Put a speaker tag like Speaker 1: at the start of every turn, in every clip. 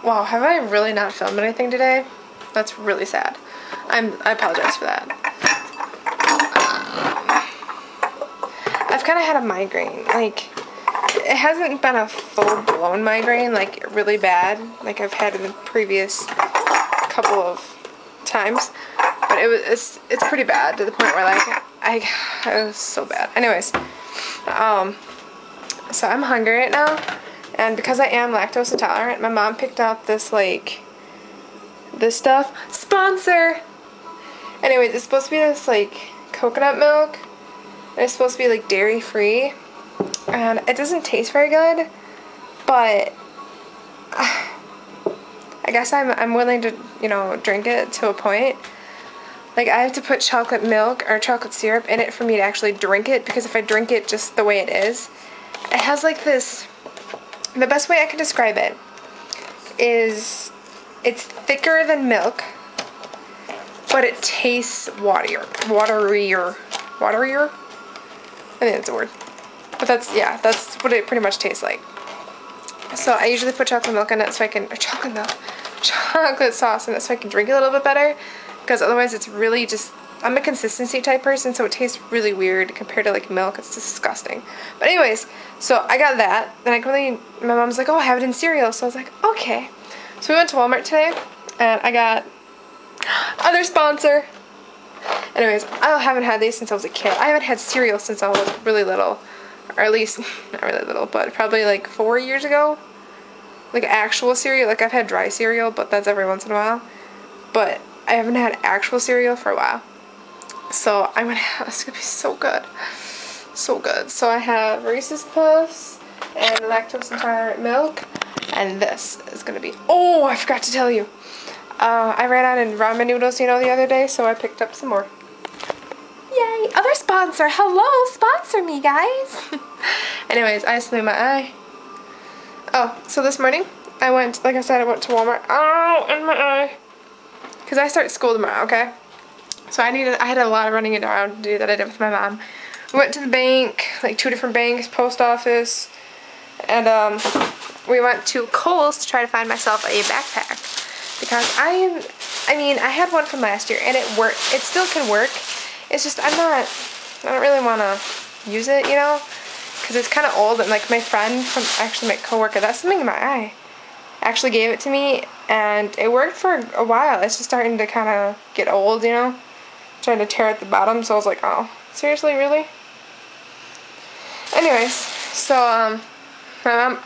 Speaker 1: Wow, have I really not filmed anything today? That's really sad. I apologize for that. I've kind of had a migraine. Like, it hasn't been a full-blown migraine, like really bad, like I've had in the previous couple of times. But it's pretty bad to the point where like it was so bad. Anyways, so I'm hungry right now, and because I am lactose intolerant, my mom picked out this this stuff. Sponsor! Anyways, it's supposed to be this like coconut milk. And it's supposed to be like dairy free, and it doesn't taste very good, but I guess I'm willing to, you know, drink it to a point. Like, I have to put chocolate milk or chocolate syrup in it for me to actually drink it, because if I drink it just the way it has like this, the best way I can describe it is it's thicker than milk, but it tastes waterier. I think that's a word. But that's what it pretty much tastes like. So I usually put chocolate milk in it so I can, or chocolate sauce in it so I can drink it a little bit better, because otherwise it's really just, I'm a consistency type person, so it tastes really weird compared to like milk. It's disgusting. But anyways, so I got that, and my mom's like, oh, have it in cereal. So I was like, okay. So we went to Walmart today, and I got other sponsor. Anyways, I haven't had these since I was a kid. I haven't had cereal since I was really little. Or at least, not really little, but probably like 4 years ago. Like actual cereal. Like, I've had dry cereal, but that's every once in a while. But I haven't had actual cereal for a while. So I'm gonna have, it's gonna be so good. So good. So I have Reese's Puffs and lactose intolerant milk. And this is gonna be, oh, I forgot to tell you. I ran out of ramen noodles, you know, the other day, so I picked up some more. Yay! Other sponsor! Hello! Sponsor me, guys! Anyways, I just my eye. Oh, so this morning, I went to Walmart. Oh, in my eye. Because I start school tomorrow, okay? So I had a lot of running around to do that I did with my mom. We went to the bank, like 2 different banks, post office, and we went to Kohl's to try to find myself a backpack. Because I had one from last year, and it worked. It still can work. It's just I don't really want to use it, you know, because it's kind of old. And like my friend from my coworker, that's something in my eye, actually gave it to me, and it worked for a while. It's just starting to kind of get old, you know, trying to tear at the bottom. So I was like, oh, seriously, really? Anyways, so my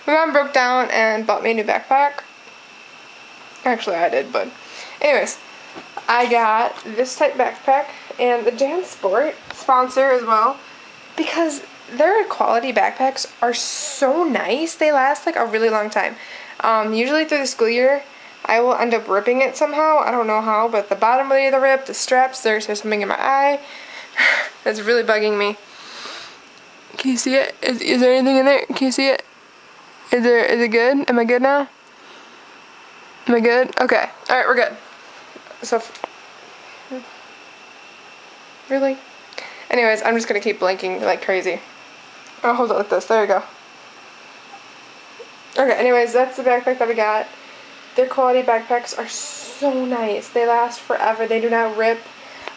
Speaker 1: mom broke down and bought me a new backpack. Actually, I did, but anyways, I got this type backpack and the JanSport sponsor as well, because their quality backpacks are so nice. They last like a really long time. Usually through the school year, I will end up ripping it somehow. I don't know how, but the bottom of the rip, the straps, there's something in my eye. That's really bugging me. Can you see it? Is there anything in there? Can you see it? Is it good? Am I good now? Am I good? Okay. Alright, we're good. So, really? Anyways, I'm just gonna keep blinking like crazy. Oh, hold on with this. There we go. Okay, anyways, that's the backpack that we got. Their quality backpacks are so nice. They last forever. They do not rip.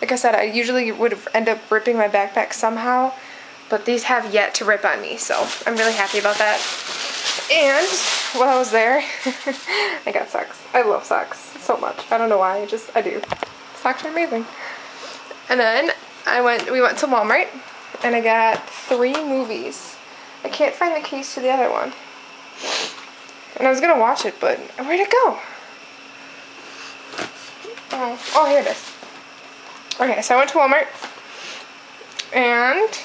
Speaker 1: Like I said, I usually would end up ripping my backpack somehow, but these have yet to rip on me, so I'm really happy about that. And while I was there, I got socks. I love socks so much. I don't know why, I do. Socks are amazing. And then we went to Walmart, and I got 3 movies. I can't find the case to the other one. And I was gonna watch it, but where'd it go? Oh, here it is. Okay, so I went to Walmart, and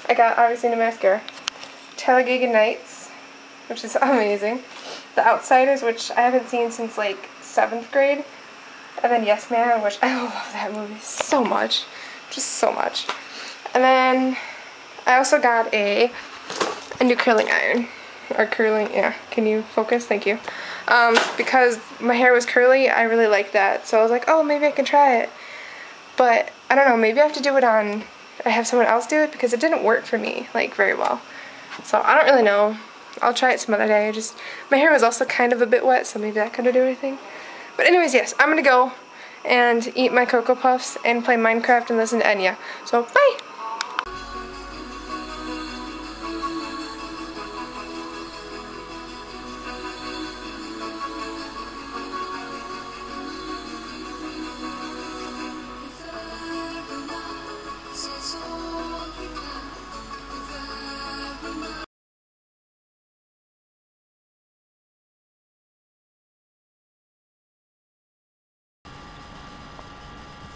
Speaker 1: I got, obviously, the mascara. Talladega Nights, which is amazing. The Outsiders, which I haven't seen since like 7th grade. And then Yes Man, which I love that movie so much. Just so much. And then I also got a new curling iron. Or curling, yeah. Can you focus? Thank you. Because my hair was curly, I really liked that. So I was like, oh, maybe I can try it. But I don't know, maybe I have to do it on, I have someone else do it, because it didn't work for me, like, very well. So I don't really know. I'll try it some other day. My hair was also kind of a bit wet, so maybe that could do anything. But anyways, yes, I'm gonna go and eat my Cocoa Puffs and play Minecraft and listen to Enya. So, bye!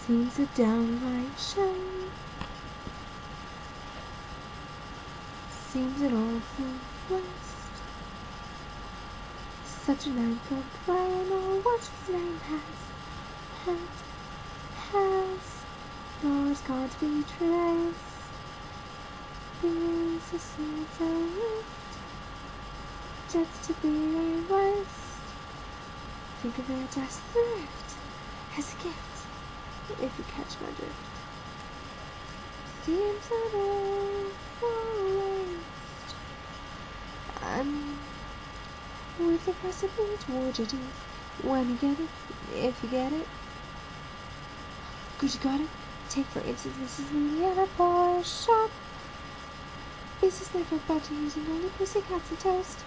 Speaker 2: Seems a downright shame. Seems an awful waste. Such an anchor brain, or what his name has, yours can't be traced. These are seeds a rift, just to be a waste. Think of it as thrift, as a gift. If you catch my drift, seems an awful waste. And with the recipe towards your teeth, when you get it, if you get it, good you got it. Take for instance Mrs. Louisiana Boy Shop. Business never back to using only pussycats and toast.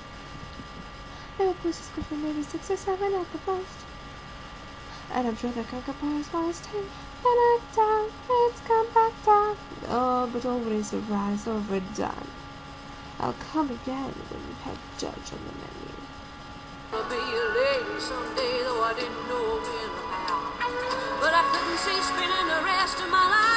Speaker 2: No pussy's good for maybe 6 or 7 at the most. And I'm sure that Cocoa Pie was 10. Then I down, it's come back down. Oh, but always a rise overdone. I'll come again when you have judge on the menu.
Speaker 3: I'll be a lady someday, though I didn't know when or how. But I couldn't see spending the rest of my life